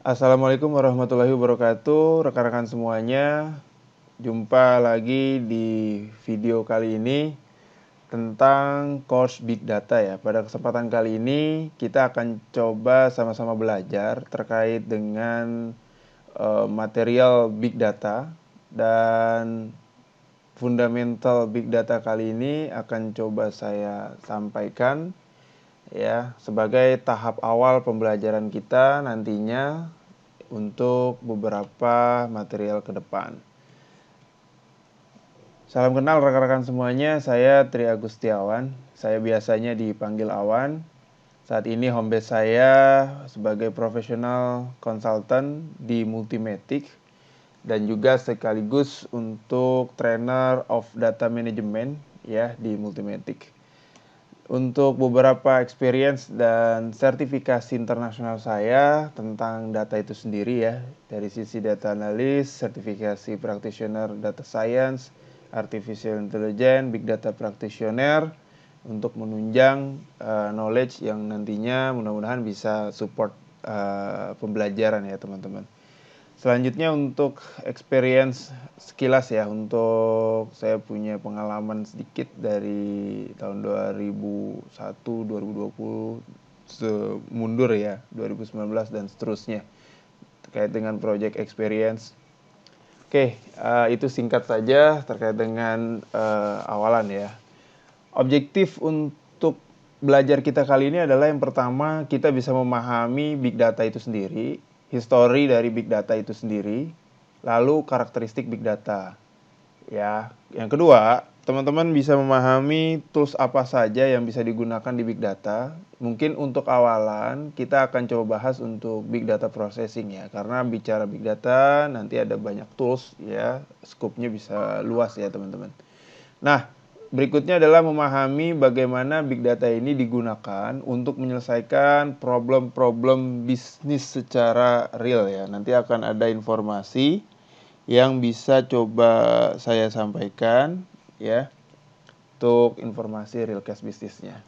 Assalamualaikum warahmatullahi wabarakatuh, rekan-rekan semuanya. Jumpa lagi di video kali ini tentang course Big Data ya. Pada kesempatan kali ini kita akan coba sama-sama belajar terkait dengan material Big Data, dan fundamental Big Data kali ini akan coba saya sampaikan ya sebagai tahap awal pembelajaran kita nantinya untuk beberapa material ke depan. Salam kenal rekan-rekan semuanya, saya Tri Agustiawan. Saya biasanya dipanggil Awan. Saat ini home base saya sebagai profesional consultant di Multimatic dan juga sekaligus untuk trainer of data management ya di Multimatic. Untuk beberapa experience dan sertifikasi internasional saya tentang data itu sendiri ya, dari sisi data analis, sertifikasi practitioner data science, artificial intelligence, big data practitioner, untuk menunjang knowledge yang nantinya mudah-mudahan bisa support pembelajaran ya teman-teman. Selanjutnya untuk experience sekilas ya, untuk saya punya pengalaman sedikit dari tahun 2001, 2020, mundur ya, 2019 dan seterusnya terkait dengan project experience. Oke, itu singkat saja terkait dengan awalan ya. Objektif untuk belajar kita kali ini adalah yang pertama, kita bisa memahami big data itu sendiri, history dari big data itu sendiri, lalu karakteristik big data. Ya, yang kedua, teman-teman bisa memahami tools apa saja yang bisa digunakan di big data. Mungkin untuk awalan kita akan coba bahas untuk big data processing ya, karena bicara big data nanti ada banyak tools ya, scope-nya bisa luas ya teman-teman. Nah, berikutnya adalah memahami bagaimana big data ini digunakan untuk menyelesaikan problem-problem bisnis secara real ya. Nanti akan ada informasi yang bisa coba saya sampaikan ya, untuk informasi real case bisnisnya.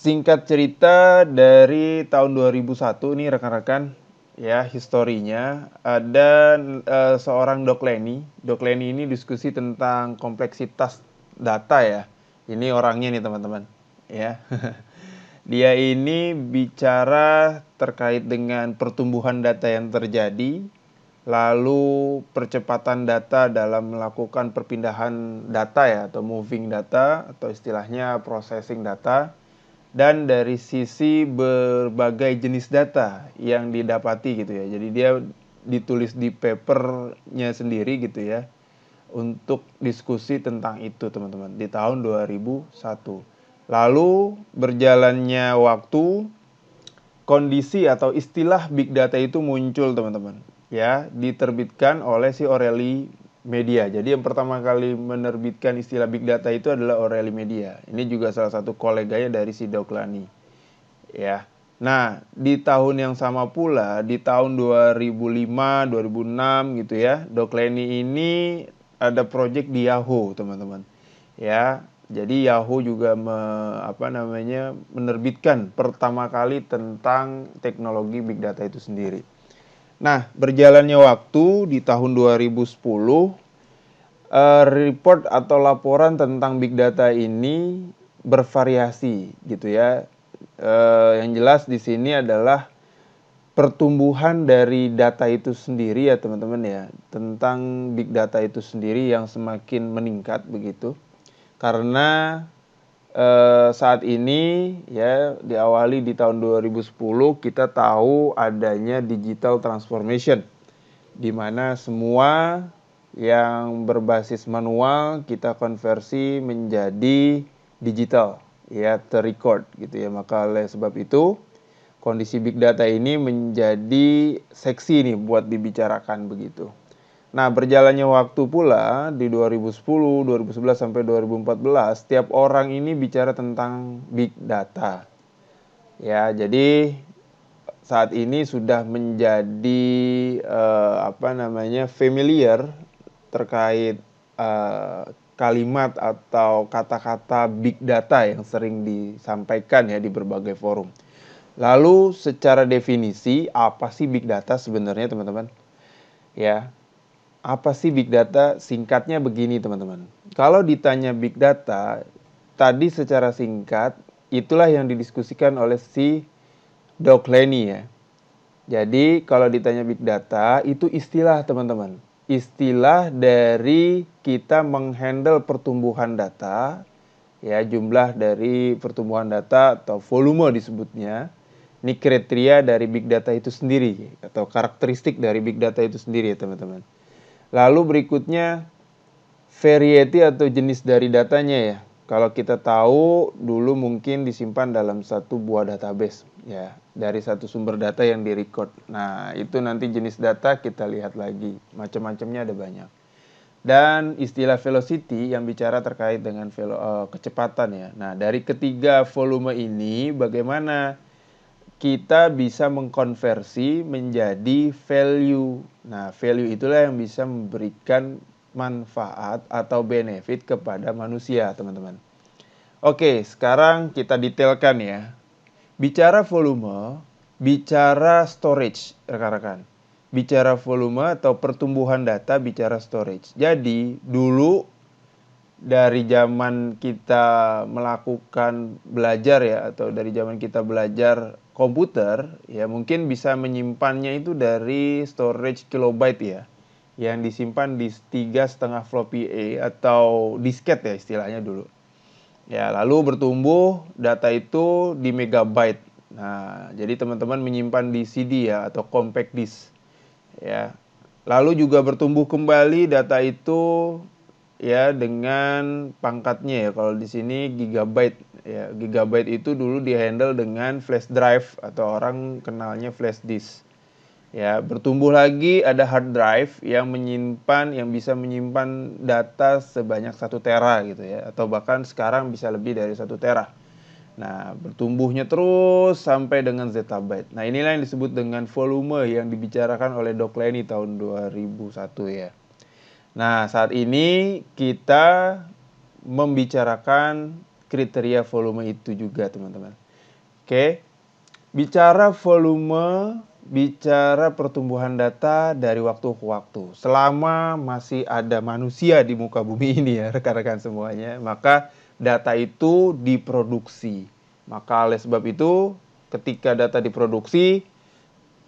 Singkat cerita, dari tahun 2001 nih rekan-rekan ya, historinya ada seorang Doc Lenny. Doc Lenny ini diskusi tentang kompleksitas data ya. Ini orangnya nih teman-teman ya. Dia ini bicara terkait dengan pertumbuhan data yang terjadi, lalu percepatan data dalam melakukan perpindahan data ya, atau moving data, atau istilahnya processing data, dan dari sisi berbagai jenis data yang didapati gitu ya. Jadi dia ditulis di papernya sendiri gitu ya, untuk diskusi tentang itu teman-teman di tahun 2001. Lalu berjalannya waktu, kondisi atau istilah big data itu muncul teman-teman ya, diterbitkan oleh si O'Reilly Media. Jadi yang pertama kali menerbitkan istilah big data itu adalah O'Reilly Media. Ini juga salah satu koleganya dari si Doc Lenny ya. Nah, di tahun yang sama pula, di tahun 2005, 2006 gitu ya, Doc Lenny ini ada project di Yahoo, teman-teman. Ya, jadi Yahoo juga menerbitkan pertama kali tentang teknologi big data itu sendiri. Nah, berjalannya waktu di tahun 2010, report atau laporan tentang big data ini bervariasi gitu ya. Yang jelas di sini adalah pertumbuhan dari data itu sendiri ya teman-teman ya, tentang big data itu sendiri yang semakin meningkat begitu. Karena saat ini ya, diawali di tahun 2010 kita tahu adanya digital transformation, di mana semua yang berbasis manual kita konversi menjadi digital ya, terrecord gitu ya. Maka oleh sebab itu kondisi big data ini menjadi seksi nih buat dibicarakan begitu. Nah, berjalannya waktu pula di 2010, 2011 sampai 2014, setiap orang ini bicara tentang big data. Ya, jadi saat ini sudah menjadi familiar terkait kalimat atau kata-kata big data yang sering disampaikan ya di berbagai forum. Lalu secara definisi, apa sih big data sebenarnya teman-teman? Ya, apa sih big data? Singkatnya begini teman-teman. Kalau ditanya big data, tadi secara singkat, itulah yang didiskusikan oleh si Doug Lenny ya. Jadi kalau ditanya big data, itu istilah teman-teman. Istilah dari kita menghandle pertumbuhan data, ya jumlah dari pertumbuhan data atau volume disebutnya. Ini kriteria dari big data itu sendiri atau karakteristik dari big data itu sendiri ya teman-teman. Lalu berikutnya variety atau jenis dari datanya ya. Kalau kita tahu dulu mungkin disimpan dalam satu buah database ya, dari satu sumber data yang direcord. Nah, itu nanti jenis data kita lihat lagi. Macam-macamnya ada banyak. Dan istilah velocity yang bicara terkait dengan kecepatan ya. Nah, dari ketiga volume ini bagaimana kita bisa mengkonversi menjadi value. Nah, value itulah yang bisa memberikan manfaat atau benefit kepada manusia, teman-teman. Oke, sekarang kita detailkan ya. Bicara volume, bicara storage, rekan-rekan. Bicara volume atau pertumbuhan data, bicara storage. Jadi, dulu dari zaman kita melakukan belajar ya, atau dari zaman kita belajar komputer ya, mungkin bisa menyimpannya itu dari storage kilobyte ya, yang disimpan di 3,5 floppy A atau disket ya istilahnya dulu ya. Lalu bertumbuh data itu di megabyte. Nah, jadi teman-teman menyimpan di CD ya atau compact disk ya. Lalu juga bertumbuh kembali data itu ya dengan pangkatnya ya. Kalau di sini gigabyte ya. Gigabyte itu dulu dihandle dengan flash drive atau orang kenalnya flash disk. Ya, bertumbuh lagi ada hard drive yang bisa menyimpan data sebanyak 1 tera gitu ya, atau bahkan sekarang bisa lebih dari 1 tera. Nah, bertumbuhnya terus sampai dengan zettabyte. Nah, inilah yang disebut dengan volume yang dibicarakan oleh Doug Lenny tahun 2001 ya. Nah, saat ini kita membicarakan kriteria volume itu juga, teman-teman. Oke, bicara volume, bicara pertumbuhan data dari waktu ke waktu. Selama masih ada manusia di muka bumi ini ya, rekan-rekan semuanya, maka data itu diproduksi. Maka oleh sebab itu, ketika data diproduksi,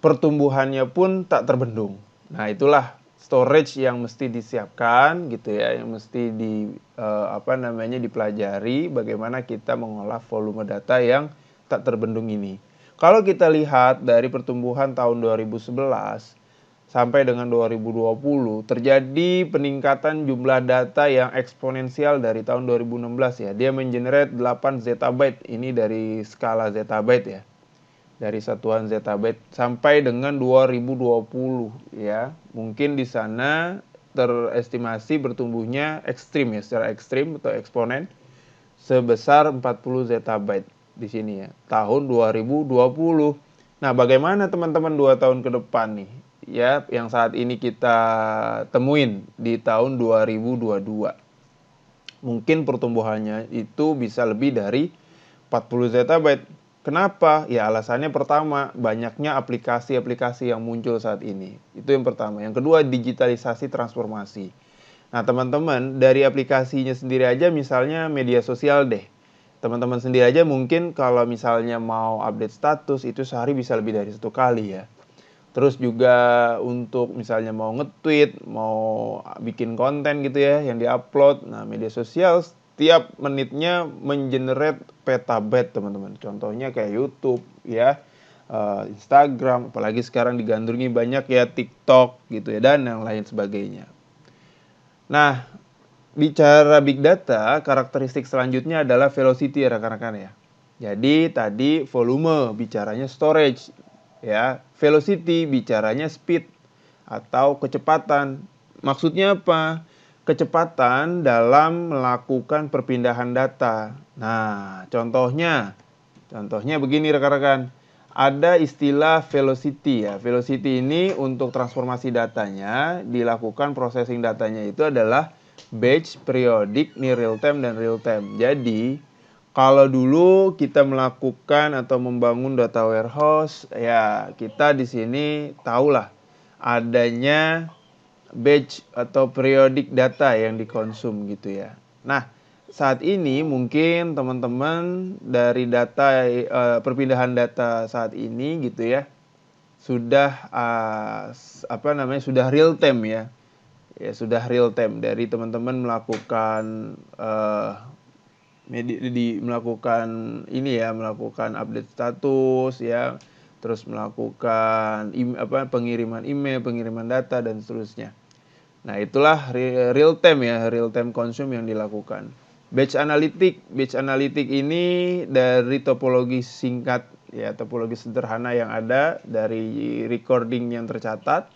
pertumbuhannya pun tak terbendung. Nah, itulah storage yang mesti disiapkan gitu ya, yang mesti dipelajari bagaimana kita mengolah volume data yang tak terbendung ini. Kalau kita lihat dari pertumbuhan tahun 2011 sampai dengan 2020 terjadi peningkatan jumlah data yang eksponensial dari tahun 2016 ya. Dia mengenerate 8 zettabyte, ini dari skala zettabyte ya. Dari satuan zettabyte sampai dengan 2020 ya. Mungkin di sana terestimasi bertumbuhnya ekstrim ya, secara ekstrim atau eksponen sebesar 40 zettabyte di sini ya, tahun 2020. Nah, bagaimana teman-teman 2 tahun ke depan nih ya, yang saat ini kita temuin di tahun 2022. Mungkin pertumbuhannya itu bisa lebih dari 40 zettabyte. Kenapa? Ya alasannya pertama, banyaknya aplikasi-aplikasi yang muncul saat ini. Itu yang pertama. Yang kedua, digitalisasi transformasi. Nah, teman-teman, dari aplikasinya sendiri aja misalnya media sosial deh. Teman-teman sendiri aja mungkin kalau misalnya mau update status itu sehari bisa lebih dari 1 kali ya. Terus juga untuk misalnya mau nge-tweet, mau bikin konten gitu ya yang di-upload. Nah, media sosial setiap menitnya mengenerate petabyte, teman-teman. Contohnya kayak YouTube ya, Instagram, apalagi sekarang digandrungi banyak ya TikTok gitu ya, dan yang lain sebagainya. Nah, bicara big data, karakteristik selanjutnya adalah velocity ya rekan-rekan ya. Jadi tadi volume bicaranya storage ya, velocity bicaranya speed atau kecepatan. Maksudnya apa? Kecepatan dalam melakukan perpindahan data. Nah, contohnya begini rekan-rekan. Ada istilah velocity ya. Velocity ini untuk transformasi datanya, dilakukan processing datanya itu adalah batch, periodic, near real time, dan real time. Jadi, Kalau dulu kita melakukan atau membangun data warehouse, ya kita di sini tahulah adanya batch atau periodic data yang dikonsum gitu ya. Nah, saat ini mungkin teman-teman dari data perpindahan data saat ini gitu ya sudah sudah real time ya. Ya sudah real time dari teman-teman melakukan melakukan melakukan update status ya, terus melakukan pengiriman email, pengiriman data dan seterusnya. Nah, itulah real time ya, real time consume yang dilakukan. Batch analytic ini dari topologi singkat ya, topologi sederhana yang ada dari recording yang tercatat,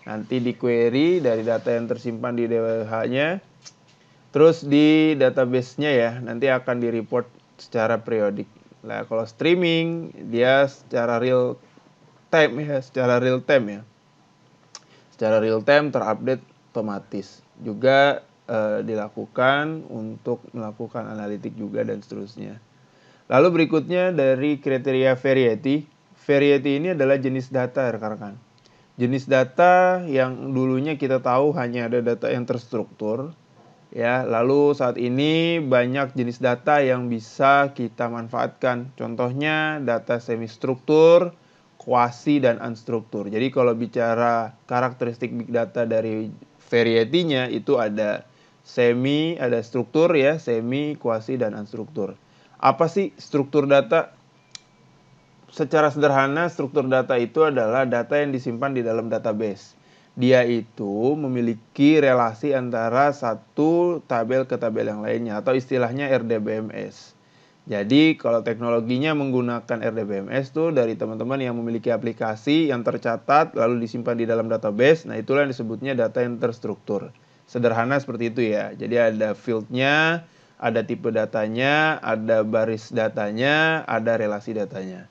nanti di query dari data yang tersimpan di DWH-nya. Terus di database-nya ya, nanti akan di-report secara periodik. Nah, kalau streaming, dia secara real time ya. Secara real time terupdate otomatis. Juga dilakukan untuk melakukan analitik juga dan seterusnya. Lalu berikutnya dari kriteria variety. Variety ini adalah jenis data rekan-rekan. Jenis data yang dulunya kita tahu hanya ada data yang terstruktur. Ya, lalu saat ini banyak jenis data yang bisa kita manfaatkan. Contohnya data semi struktur, kuasi dan unstruktur. Jadi kalau bicara karakteristik big data dari variety-nya itu ada semi, ada struktur ya, semi, kuasi dan unstruktur. Apa sih struktur data? Secara sederhana, struktur data itu adalah data yang disimpan di dalam database. Dia itu memiliki relasi antara satu tabel ke tabel yang lainnya atau istilahnya RDBMS. Jadi kalau teknologinya menggunakan RDBMS tuh dari teman-teman yang memiliki aplikasi yang tercatat lalu disimpan di dalam database, nah itulah yang disebutnya data yang terstruktur. Sederhana seperti itu ya. Jadi ada fieldnya, ada tipe datanya, ada baris datanya, ada relasi datanya.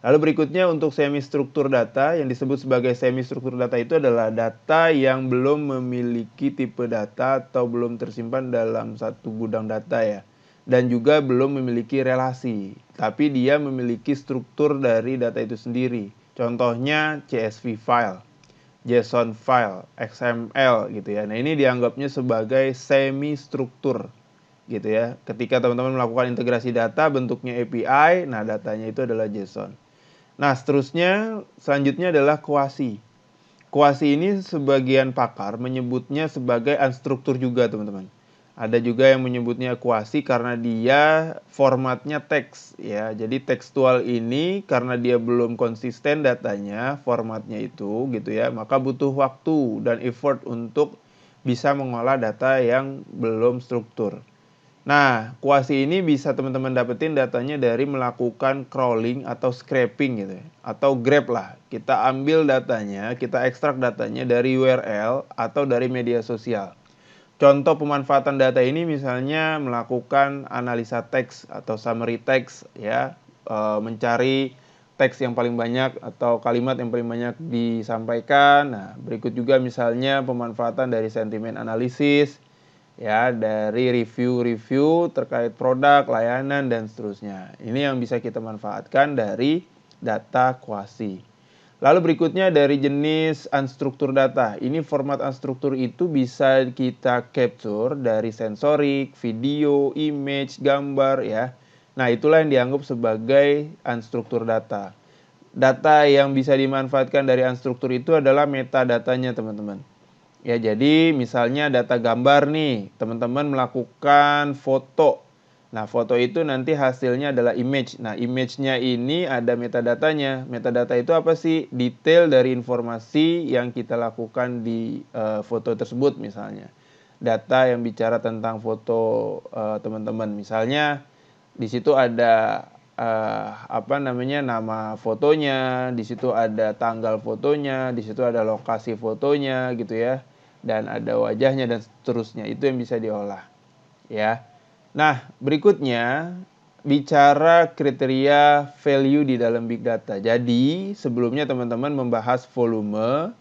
Lalu berikutnya untuk semi struktur data, yang disebut sebagai semi struktur data itu adalah data yang belum memiliki tipe data atau belum tersimpan dalam satu gudang data ya. Dan juga belum memiliki relasi, tapi dia memiliki struktur dari data itu sendiri. Contohnya CSV file, JSON file, XML gitu ya. Nah, ini dianggapnya sebagai semi struktur gitu ya. Ketika teman-teman melakukan integrasi data bentuknya API, nah datanya itu adalah JSON. Nah, selanjutnya adalah kuasi. Kuasi ini sebagian pakar menyebutnya sebagai unstruktur juga, teman-teman. Ada juga yang menyebutnya kuasi karena dia formatnya teks ya. Jadi tekstual ini karena dia belum konsisten datanya, formatnya itu gitu ya, maka butuh waktu dan effort untuk bisa mengolah data yang belum struktur. Nah, kuasi ini bisa teman-teman dapetin datanya dari melakukan crawling atau scraping gitu ya. Atau grab lah. Kita ambil datanya, kita ekstrak datanya dari URL atau dari media sosial. Contoh pemanfaatan data ini misalnya melakukan analisa teks atau summary teks ya. Mencari teks yang paling banyak atau kalimat yang paling banyak disampaikan. Nah, berikut juga misalnya pemanfaatan dari sentimen analisis ya, dari review-review terkait produk, layanan, dan seterusnya. Ini yang bisa kita manfaatkan dari data kuasi. Lalu berikutnya dari jenis unstructured data. Ini format unstructured itu bisa kita capture dari sensorik, video, image, gambar ya. Nah, itulah yang dianggap sebagai unstructured data. Data yang bisa dimanfaatkan dari unstructured itu adalah metadatanya, teman-teman. Ya, jadi misalnya data gambar nih, teman-teman melakukan foto. Nah, foto itu nanti hasilnya adalah image. Nah, image-nya ini ada metadatanya. Metadata itu apa sih? Detail dari informasi yang kita lakukan di foto tersebut misalnya. Data yang bicara tentang foto teman-teman. Misalnya di situ ada nama fotonya, di situ ada tanggal fotonya, di situ ada lokasi fotonya gitu ya. Dan ada wajahnya dan seterusnya. Itu yang bisa diolah ya. Nah, berikutnya bicara kriteria value di dalam big data. Jadi sebelumnya teman-teman membahas volume,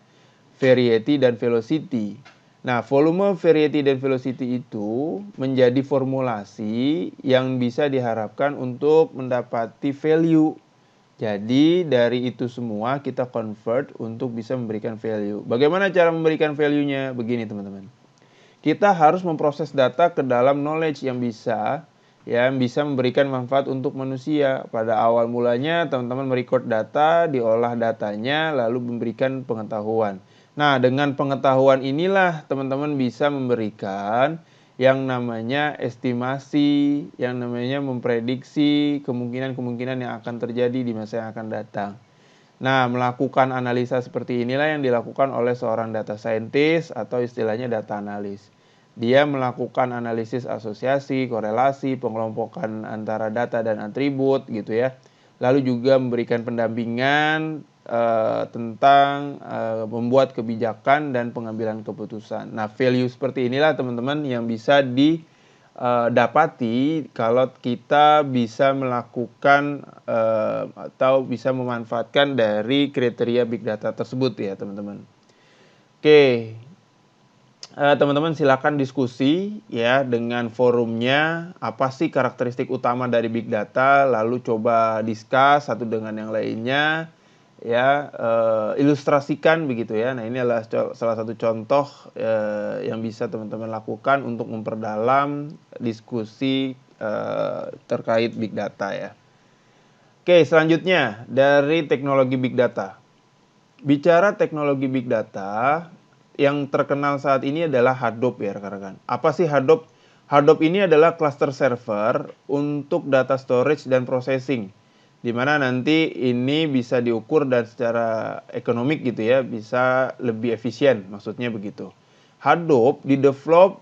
variety dan velocity. Nah, volume, variety, dan velocity itu menjadi formulasi yang bisa diharapkan untuk mendapati value. Jadi dari itu semua kita convert untuk bisa memberikan value. Bagaimana cara memberikan value-nya? Begini teman-teman. Kita harus memproses data ke dalam knowledge yang bisa memberikan manfaat untuk manusia. Pada awal mulanya teman-teman merecord data, diolah datanya, lalu memberikan pengetahuan. Nah, dengan pengetahuan inilah teman-teman bisa memberikan yang namanya estimasi, yang namanya memprediksi kemungkinan-kemungkinan yang akan terjadi di masa yang akan datang. Nah, melakukan analisa seperti inilah yang dilakukan oleh seorang data scientist atau istilahnya data analis. Dia melakukan analisis asosiasi, korelasi, pengelompokan antara data dan atribut gitu ya. Lalu juga memberikan pendampingan tentang membuat kebijakan dan pengambilan keputusan. Nah, value seperti inilah teman-teman yang bisa dapati kalau kita bisa melakukan atau bisa memanfaatkan dari kriteria big data tersebut ya teman-teman. Oke, teman-teman silakan diskusi ya dengan forumnya, apa sih karakteristik utama dari big data, lalu coba discuss satu dengan yang lainnya ya, ilustrasikan begitu ya. Nah, ini adalah salah satu contoh yang bisa teman-teman lakukan untuk memperdalam diskusi terkait big data ya. Oke, selanjutnya dari teknologi big data. Bicara teknologi big data, yang terkenal saat ini adalah Hadoop ya rekan-rekan. Apa sih Hadoop? Hadoop ini adalah cluster server untuk data storage dan processing, di mana nanti ini bisa diukur dan secara ekonomik gitu ya, bisa lebih efisien, maksudnya begitu. Hadoop didevelop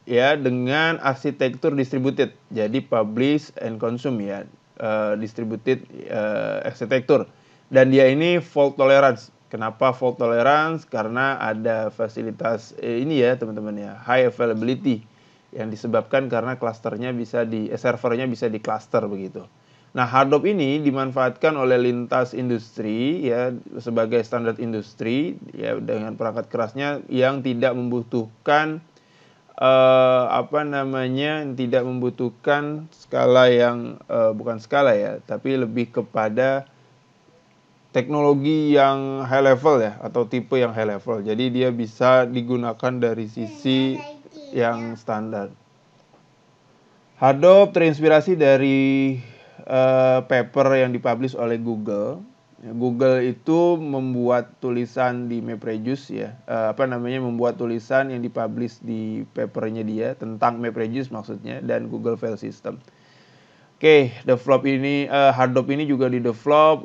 ya dengan arsitektur distributed, jadi publish and consume ya, distributed arsitektur. Dan dia ini fault tolerance. Kenapa fault tolerance? Karena ada fasilitas ini ya teman-teman ya, high availability yang disebabkan karena klasternya servernya bisa di cluster begitu. Nah, Hadoop ini dimanfaatkan oleh lintas industri ya sebagai standar industri ya dengan perangkat kerasnya yang tidak membutuhkan tidak membutuhkan skala yang bukan skala ya, tapi lebih kepada teknologi yang high level ya, atau tipe yang high level. Jadi dia bisa digunakan dari sisi yang standar. Hadoop terinspirasi dari paper yang dipublish oleh Google. Google itu membuat tulisan di MapReduce ya, membuat tulisan yang dipublish di papernya dia tentang MapReduce maksudnya, dan Google File System. Oke, Hadoop ini juga ditemukan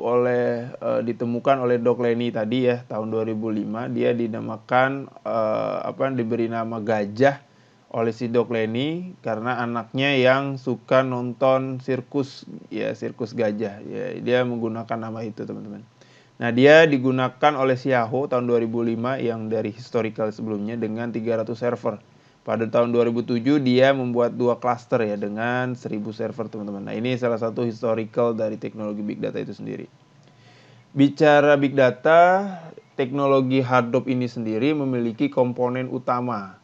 oleh Doug Lenny tadi ya, tahun 2005. Dia diberi nama gajah oleh si Doug Lenny karena anaknya yang suka nonton sirkus gajah. Ya, dia menggunakan nama itu, teman-teman. Nah, dia digunakan oleh Yahoo tahun 2005 yang dari historical sebelumnya dengan 300 server. Pada tahun 2007 dia membuat 2 cluster ya dengan 1000 server, teman-teman. Nah, ini salah satu historical dari teknologi big data itu sendiri. Bicara big data, teknologi Hadoop ini sendiri memiliki komponen utama.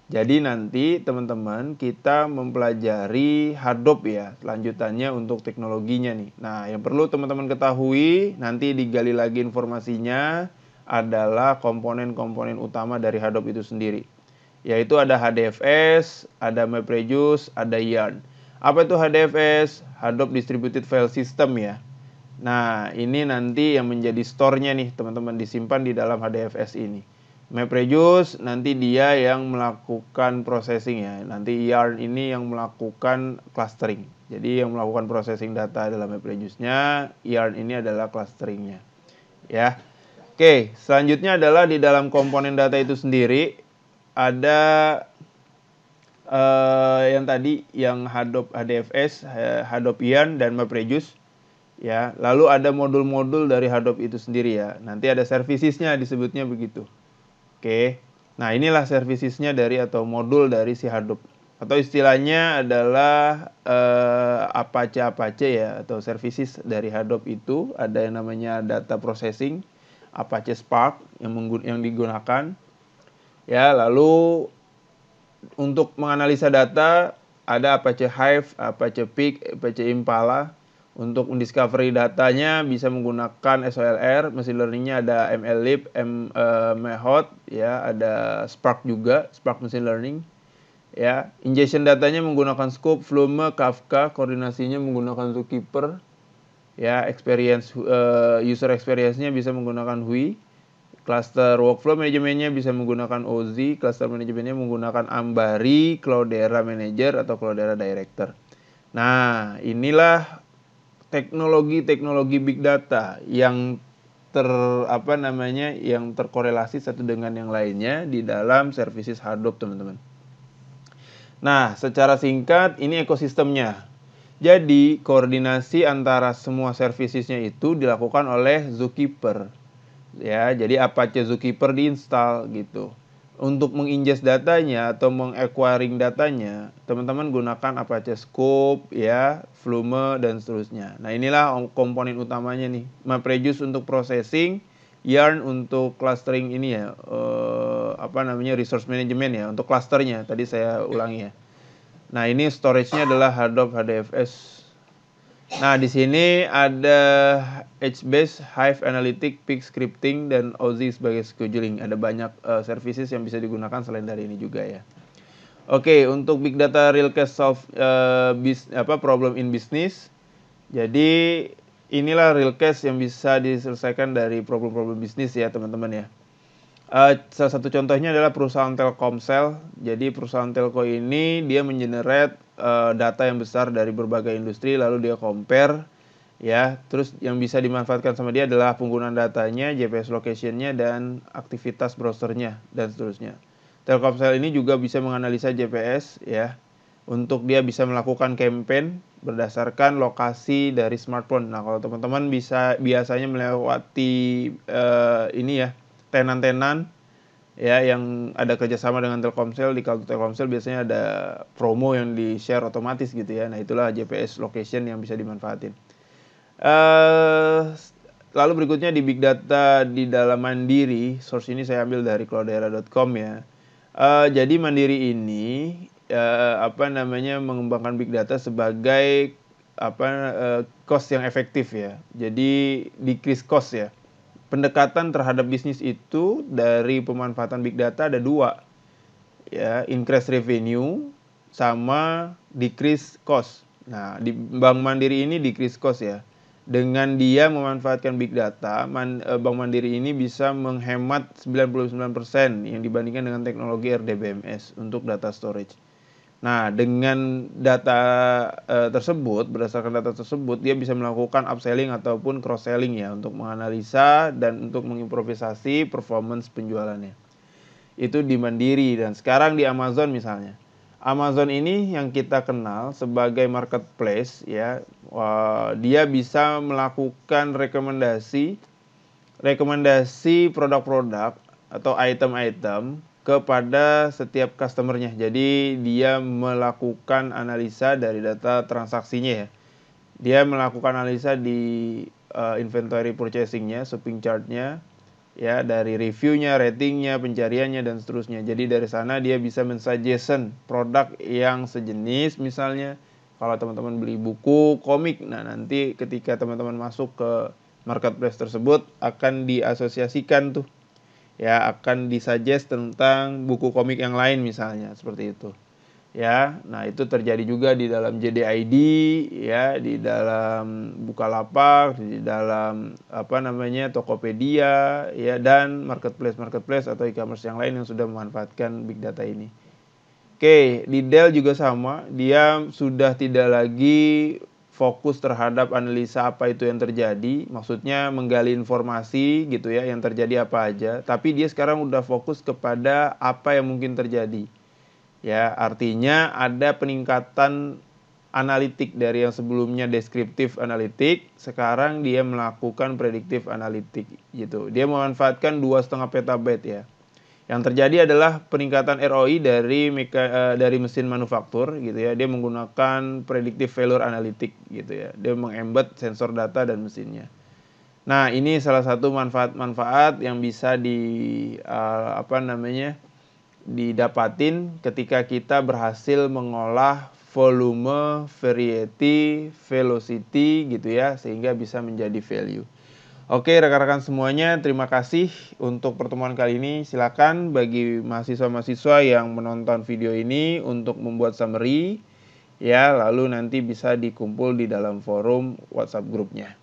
Jadi nanti teman-teman kita mempelajari Hadoop ya, lanjutannya untuk teknologinya nih. Nah, yang perlu teman-teman ketahui, nanti digali lagi informasinya, adalah komponen-komponen utama dari Hadoop itu sendiri. Yaitu ada HDFS, ada MapReduce, ada Yarn. Apa itu HDFS? Hadoop Distributed File System ya. Nah, ini nanti yang menjadi store-nya nih teman-teman, disimpan di dalam HDFS ini. MapReduce nanti dia yang melakukan processing ya. Nanti Yarn ini yang melakukan clustering. Jadi yang melakukan processing data adalah MapReduce-nya, Yarn ini adalah clustering-nya. Ya. Oke, selanjutnya adalah di dalam komponen data itu sendiri ada yang tadi yang Hadoop HDFS, Hadoop Yarn dan MapReduce. Ya, lalu ada modul-modul dari Hadoop itu sendiri ya. Nanti ada servicesnya disebutnya begitu. Oke, nah inilah servicesnya atau modul dari si Hadoop. Atau istilahnya adalah Apache ya, atau services dari Hadoop itu. Ada yang namanya data processing, Apache Spark yang digunakan. Ya, lalu untuk menganalisa data ada Apache Hive, Apache Pig, Apache Impala. Untuk mendiscovery datanya bisa menggunakan SOLR, machine learningnya ada MLlib, Mehot, ya, ada Spark juga, Spark Machine Learning. Ya, ingestion datanya menggunakan Scoop, Flume, Kafka, koordinasinya menggunakan Zookeeper. Ya, user experience-nya bisa menggunakan Hui. Cluster workflow manajemennya bisa menggunakan OZ, cluster manajemennya menggunakan Ambari, Cloudera Manager atau Cloudera Director. Nah, inilah teknologi-teknologi big data yang yang terkorelasi satu dengan yang lainnya di dalam services Hadoop, teman-teman. Nah, secara singkat ini ekosistemnya. Jadi, koordinasi antara semua servicesnya itu dilakukan oleh Zookeeper. Ya, jadi Apache Zookeeper diinstal gitu. Untuk mengingest datanya atau mengacquiring datanya, teman-teman gunakan Apache Scoop, ya, Flume dan seterusnya. Nah, inilah komponen utamanya nih. MapReduce untuk processing, Yarn untuk clustering ini ya, resource management ya, untuk clusternya. Tadi saya ulangi ya. Nah, ini storage-nya adalah Hadoop HDFS. Nah, di sini ada HBase, Hive Analytics, Pig Scripting, dan OZ sebagai scheduling. Ada banyak services yang bisa digunakan selain dari ini juga ya. Oke, untuk Big Data Real Case Solve problem in business. Jadi, inilah real case yang bisa diselesaikan dari problem-problem bisnis ya, teman-teman ya. Salah satu contohnya adalah perusahaan Telkomsel. Jadi perusahaan telco ini dia mengenerate data yang besar dari berbagai industri, lalu dia compare, ya. Terus yang bisa dimanfaatkan sama dia adalah penggunaan datanya, GPS locationnya, dan aktivitas browsernya dan seterusnya. Telkomsel ini juga bisa menganalisa GPS, ya, untuk dia bisa melakukan campaign berdasarkan lokasi dari smartphone. Nah, kalau teman-teman biasanya melewati ini ya, tenan-tenan ya yang ada kerjasama dengan Telkomsel, di kartu Telkomsel biasanya ada promo yang di-share otomatis gitu ya. Nah, itulah GPS location yang bisa dimanfaatin. Lalu berikutnya di big data di dalam Mandiri, source ini saya ambil dari cloudera.com ya. Jadi Mandiri ini mengembangkan big data sebagai cost yang efektif ya. Jadi decrease cost ya. Pendekatan terhadap bisnis itu dari pemanfaatan big data ada dua, ya, increase revenue sama decrease cost. Nah, di Bank Mandiri ini decrease cost ya. Dengan dia memanfaatkan big data, Bank Mandiri ini bisa menghemat 99% yang dibandingkan dengan teknologi RDBMS untuk data storage. Nah, dengan data berdasarkan data tersebut, dia bisa melakukan upselling ataupun cross-selling ya, untuk menganalisa dan untuk mengimprovisasi performance penjualannya. Itu di Mandiri, dan sekarang di Amazon misalnya. Amazon ini yang kita kenal sebagai marketplace ya, dia bisa melakukan rekomendasi produk-produk atau item-item kepada setiap customernya. Jadi dia melakukan analisa dari data transaksinya ya. Dia melakukan analisa di inventory purchasingnya, shopping chartnya, ya, dari reviewnya, ratingnya, pencariannya, dan seterusnya. Jadi dari sana dia bisa mensuggestion produk yang sejenis, misalnya kalau teman-teman beli buku komik, nah nanti ketika teman-teman masuk ke marketplace tersebut akan diasosiasikan tuh, ya, akan disuggest tentang buku komik yang lain misalnya, seperti itu. Ya, nah itu terjadi juga di dalam JDID, ya, di dalam Bukalapak, di dalam Tokopedia, ya, dan marketplace atau e-commerce yang lain yang sudah memanfaatkan big data ini. Oke, di Dell juga sama, dia sudah tidak lagi fokus terhadap analisa apa itu yang terjadi, maksudnya menggali informasi gitu ya, yang terjadi apa aja, tapi dia sekarang udah fokus kepada apa yang mungkin terjadi. Ya, artinya ada peningkatan analitik dari yang sebelumnya deskriptif analitik, sekarang dia melakukan prediktif analitik gitu. Dia memanfaatkan 2,5 petabyte ya. Yang terjadi adalah peningkatan ROI dari mesin manufaktur gitu ya. Dia menggunakan predictive failure analytic gitu ya. Dia mengembed sensor data dan mesinnya. Nah, ini salah satu manfaat-manfaat yang bisa didapatin ketika kita berhasil mengolah volume, variety, velocity gitu ya, sehingga bisa menjadi value. Oke, rekan-rekan semuanya, terima kasih untuk pertemuan kali ini. Silakan bagi mahasiswa-mahasiswa yang menonton video ini untuk membuat summary, ya, lalu nanti bisa dikumpul di dalam forum WhatsApp grupnya.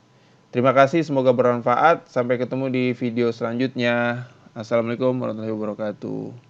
Terima kasih, semoga bermanfaat. Sampai ketemu di video selanjutnya. Assalamualaikum warahmatullahi wabarakatuh.